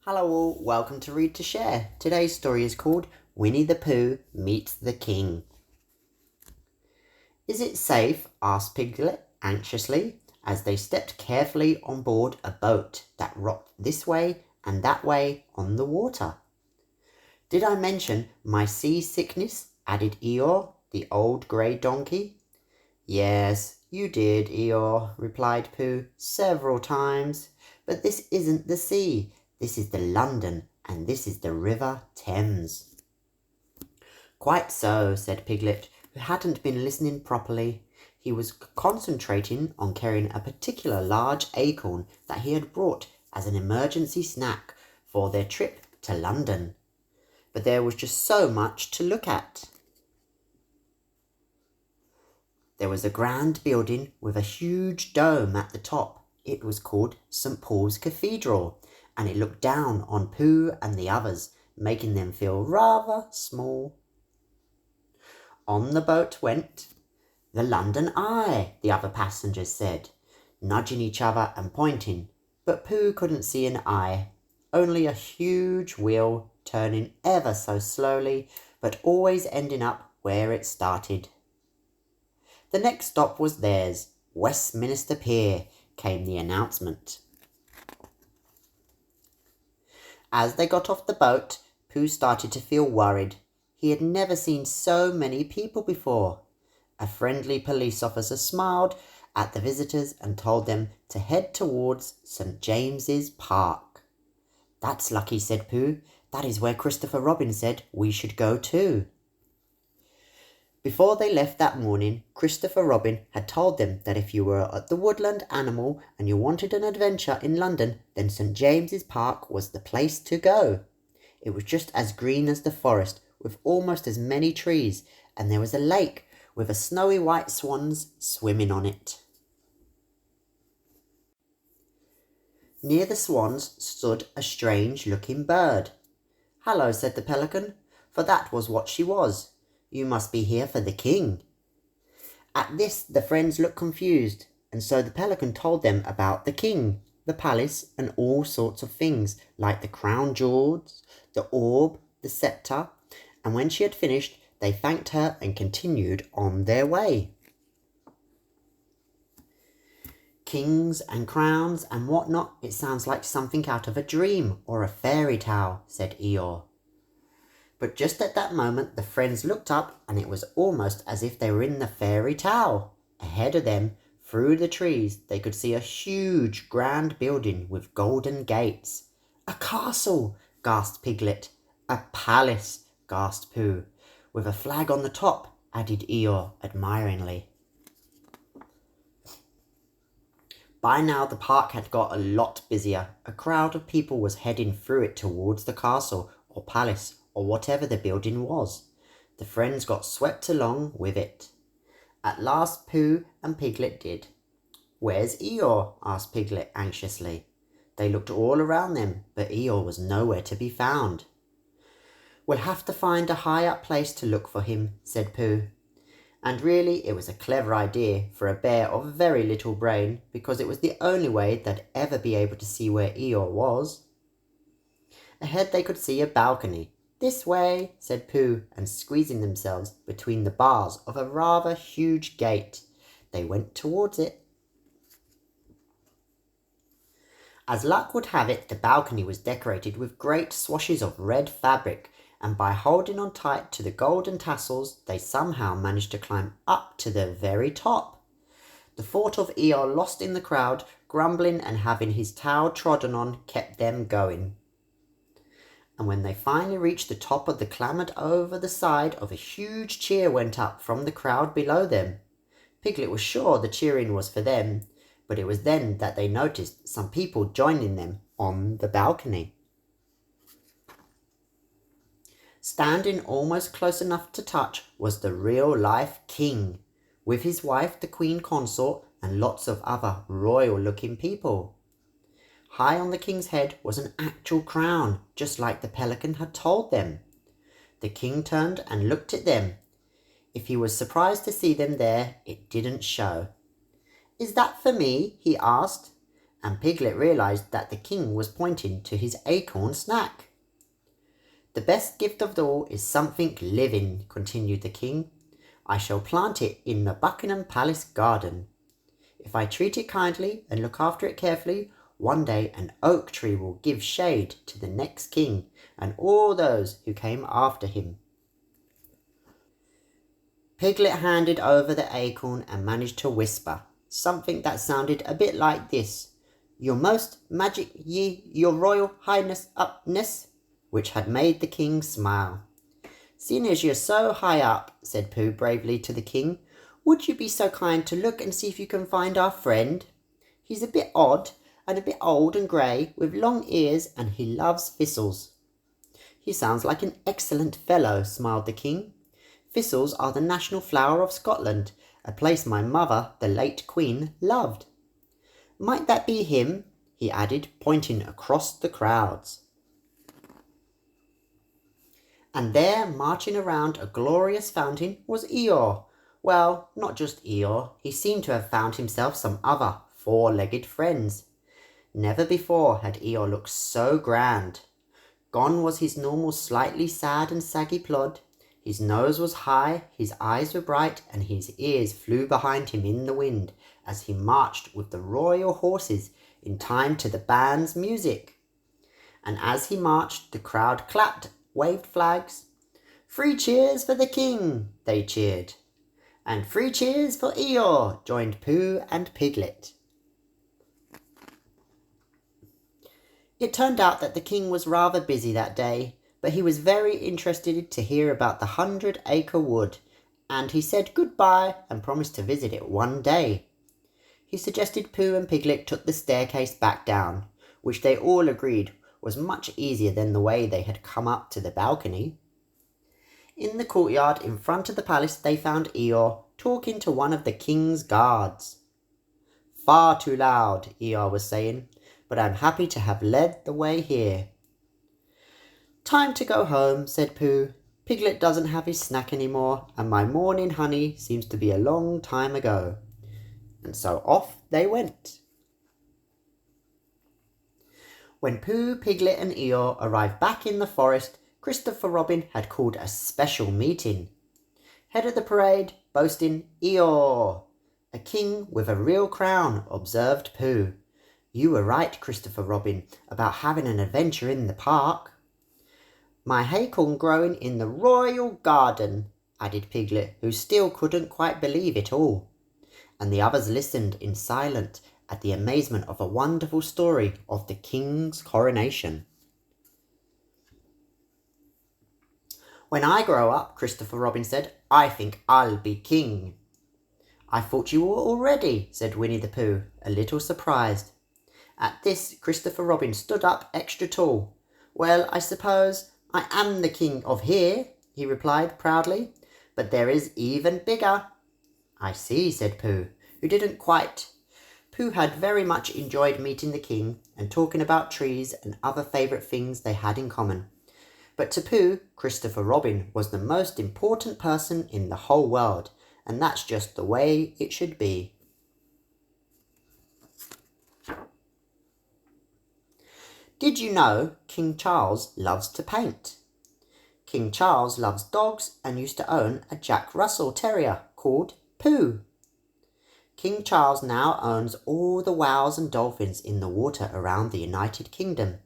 Hello all, welcome to Read to Share. Today's story is called Winnie the Pooh Meets the King. Is it safe? Asked Piglet anxiously as they stepped carefully on board a boat that rocked this way and that way on the water. Did I mention my seasickness? Added Eeyore, the old grey donkey. Yes, you did, Eeyore, replied Pooh, several times. But this isn't the sea. This is the London, and this is the River Thames. Quite so, said Piglet, who hadn't been listening properly. He was concentrating on carrying a particular large acorn that he had brought as an emergency snack for their trip to London. But there was just so much to look at. There was a grand building with a huge dome at the top. It was called St. Paul's Cathedral, and it looked down on Pooh and the others, making them feel rather small. On the boat went the London Eye, the other passengers said, nudging each other and pointing, but Pooh couldn't see an eye, only a huge wheel turning ever so slowly, but always ending up where it started. The next stop was theirs, Westminster Pier, came the announcement. As they got off the boat, Pooh started to feel worried. He had never seen so many people before. A friendly police officer smiled at the visitors and told them to head towards St. James's Park. That's lucky, said Pooh. That is where Christopher Robin said we should go too. Before they left that morning, Christopher Robin had told them that if you were at the Woodland Animal and you wanted an adventure in London, then St. James's Park was the place to go. It was just as green as the forest, with almost as many trees, and there was a lake with a snowy white swans swimming on it. Near the swans stood a strange-looking bird. "Hello," said the pelican, for that was what she was. "You must be here for the king." At this, the friends looked confused, and so the pelican told them about the king, the palace, and all sorts of things, like the crown jewels, the orb, the sceptre, and when she had finished, they thanked her and continued on their way. Kings and crowns and what not, it sounds like something out of a dream or a fairy tale, said Eeyore. But just at that moment, the friends looked up, and it was almost as if they were in the fairy tale. Ahead of them, through the trees, they could see a huge, grand building with golden gates. "A castle!" gasped Piglet. "A palace!" gasped Pooh. "With a flag on the top," added Eeyore admiringly. By now, the park had got a lot busier. A crowd of people was heading through it towards the castle or palace, or whatever the building was. The friends got swept along with it. At last Pooh and Piglet did. "Where's Eeyore?" asked Piglet anxiously. They looked all around them, but Eeyore was nowhere to be found. "We'll have to find a high-up place to look for him," said Pooh. And really it was a clever idea for a bear of very little brain, because it was the only way they'd ever be able to see where Eeyore was. Ahead they could see a balcony. "This way," said Pooh, and squeezing themselves between the bars of a rather huge gate, they went towards it. As luck would have it, the balcony was decorated with great swashes of red fabric, and by holding on tight to the golden tassels, they somehow managed to climb up to the very top. The thought of Eeyore lost in the crowd, grumbling and having his tail trodden on, kept them going. And when they finally reached the top of the clambered over the side of a huge cheer went up from the crowd below them. Piglet was sure the cheering was for them, but it was then that they noticed some people joining them on the balcony. Standing almost close enough to touch was the real-life king, with his wife, the queen consort, and lots of other royal-looking people. High on the king's head was an actual crown, just like the pelican had told them. The king turned and looked at them. If he was surprised to see them there, it didn't show. "Is that for me?" he asked, and Piglet realised that the king was pointing to his acorn snack. "The best gift of all is something living," continued the king. "I shall plant it in the Buckingham Palace garden. If I treat it kindly and look after it carefully, one day an oak tree will give shade to the next king and all those who came after him." Piglet handed over the acorn and managed to whisper something that sounded a bit like this: "Your most magic your royal highness upness," which had made the king smile. "Seeing as you're so high up," said Pooh bravely to the king, "would you be so kind to look and see if you can find our friend? He's a bit odd and a bit old and grey, with long ears, and he loves thistles." "He sounds like an excellent fellow," smiled the king. "Thistles are the national flower of Scotland, a place my mother, the late queen, loved. Might that be him?" he added, pointing across the crowds. And there, marching around a glorious fountain, was Eeyore. Well, not just Eeyore, he seemed to have found himself some other four-legged friends. Never before had Eeyore looked so grand. Gone was his normal slightly sad and saggy plod. His nose was high, his eyes were bright, and his ears flew behind him in the wind as he marched with the royal horses in time to the band's music. And as he marched, the crowd clapped, waved flags. "Three cheers for the king," they cheered. And "Three cheers for Eeyore," joined Pooh and Piglet. It turned out that the king was rather busy that day, but he was very interested to hear about the 100-acre wood, and he said goodbye and promised to visit it one day. He suggested Pooh and Piglet took the staircase back down, which they all agreed was much easier than the way they had come up to the balcony. In the courtyard in front of the palace they found Eeyore talking to one of the king's guards. "Far too loud," Eeyore was saying, "but I'm happy to have led the way here." "Time to go home," said Pooh. "Piglet doesn't have his snack anymore, and my morning honey seems to be a long time ago." And so off they went. When Pooh, Piglet and Eeyore arrived back in the forest, Christopher Robin had called a special meeting. Head of the parade, boasting Eeyore, a king with a real crown, observed Pooh. "You were right, Christopher Robin, about having an adventure in the park." "My acorn growing in the royal garden," added Piglet, who still couldn't quite believe it all. And the others listened in silence at the amazement of a wonderful story of the king's coronation. "When I grow up," Christopher Robin said, "I think I'll be king." "I thought you were already," said Winnie the Pooh, a little surprised. At this, Christopher Robin stood up extra tall. "Well, I suppose I am the king of here," he replied proudly, "but there is even bigger." "I see," said Pooh, who didn't quite. Pooh had very much enjoyed meeting the king and talking about trees and other favourite things they had in common. But to Pooh, Christopher Robin was the most important person in the whole world, and that's just the way it should be. Did you know King Charles loves to paint? King Charles loves dogs and used to own a Jack Russell Terrier called Pooh. King Charles now owns all the whales and dolphins in the water around the United Kingdom.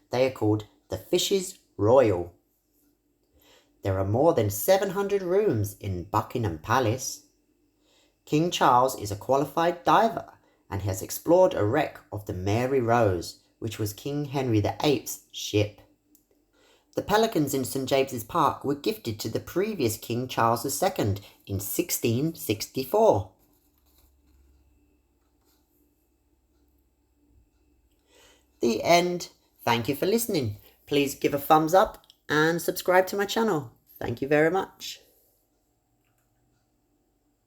They are called the Fishes Royal. There are more than 700 rooms in Buckingham Palace. King Charles is a qualified diver and has explored a wreck of the Mary Rose, which was King Henry VIII's ship. The pelicans in St. James's Park were gifted to the previous King Charles II in 1664. The end. Thank you for listening. Please give a thumbs up and subscribe to my channel. Thank you very much.